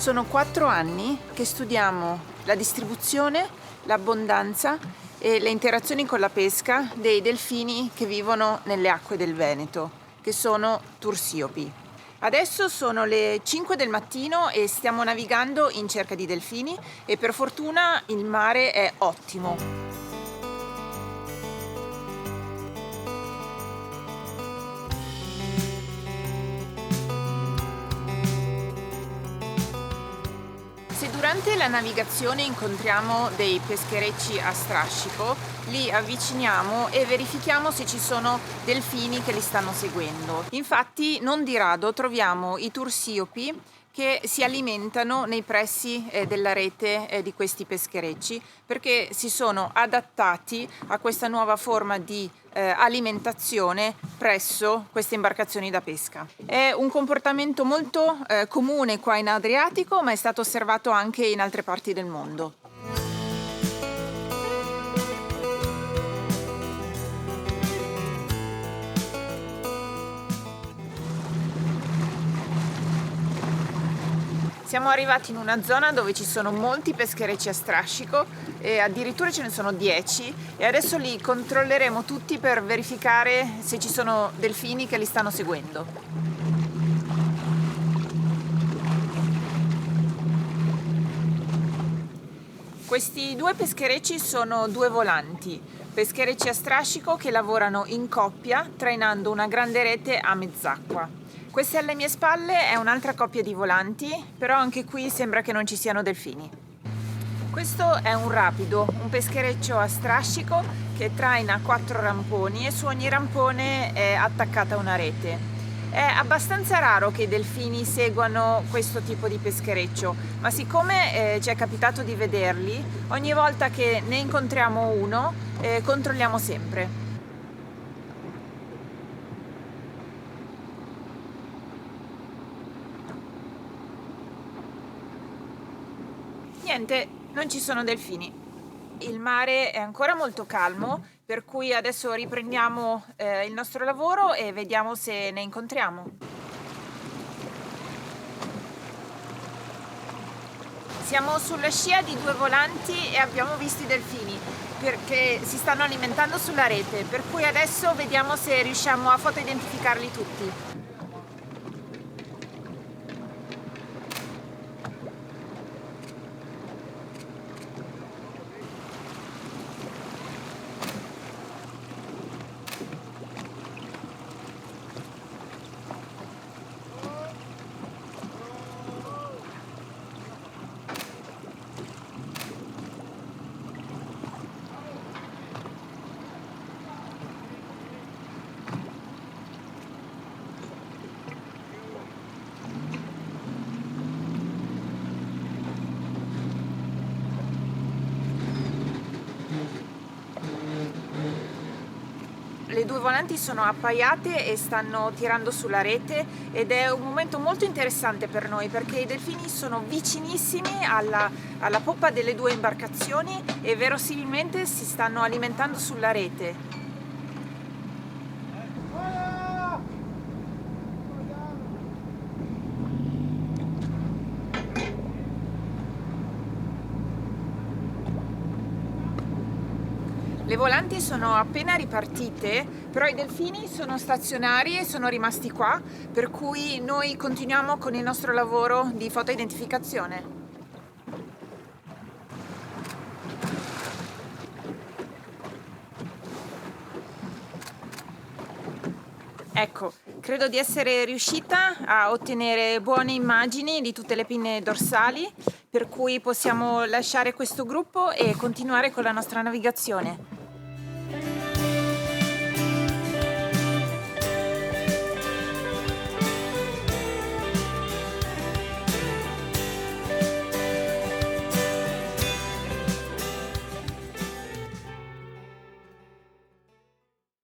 Sono 4 anni che studiamo la distribuzione, l'abbondanza e le interazioni con la pesca dei delfini che vivono nelle acque del Veneto, che sono tursiopi. Adesso sono le 5 del mattino e stiamo navigando in cerca di delfini e per fortuna il mare è ottimo. Se durante la navigazione incontriamo dei pescherecci a strascico, li avviciniamo e verifichiamo se ci sono delfini che li stanno seguendo. Infatti, non di rado troviamo i tursiopi che si alimentano nei pressi della rete di questi pescherecci perché si sono adattati a questa nuova forma di alimentazione presso queste imbarcazioni da pesca. È un comportamento molto comune qua in Adriatico, ma è stato osservato anche in altre parti del mondo. Siamo arrivati in una zona dove ci sono molti pescherecci a strascico e addirittura ce ne sono 10 e adesso li controlleremo tutti per verificare se ci sono delfini che li stanno seguendo. Questi 2 pescherecci sono 2 volanti, pescherecci a strascico che lavorano in coppia trainando una grande rete a mezz'acqua. Questa alle mie spalle è un'altra coppia di volanti, però anche qui sembra che non ci siano delfini. Questo è un rapido, un peschereccio a strascico che traina 4 ramponi e su ogni rampone è attaccata una rete. È abbastanza raro che i delfini seguano questo tipo di peschereccio, ma siccome ci è capitato di vederli, ogni volta che ne incontriamo uno, controlliamo sempre. Niente, non ci sono delfini. Il mare è ancora molto calmo, per cui adesso riprendiamo il nostro lavoro e vediamo se ne incontriamo. Siamo sulla scia di 2 volanti e abbiamo visto i delfini perché si stanno alimentando sulla rete, per cui adesso vediamo se riusciamo a fotoidentificarli tutti. Le 2 volanti sono appaiate e stanno tirando sulla rete ed è un momento molto interessante per noi perché i delfini sono vicinissimi alla poppa delle 2 imbarcazioni e verosimilmente si stanno alimentando sulla rete. Le volanti sono appena ripartite, però i delfini sono stazionari e sono rimasti qua, per cui noi continuiamo con il nostro lavoro di fotoidentificazione. Ecco, credo di essere riuscita a ottenere buone immagini di tutte le pinne dorsali, per cui possiamo lasciare questo gruppo e continuare con la nostra navigazione.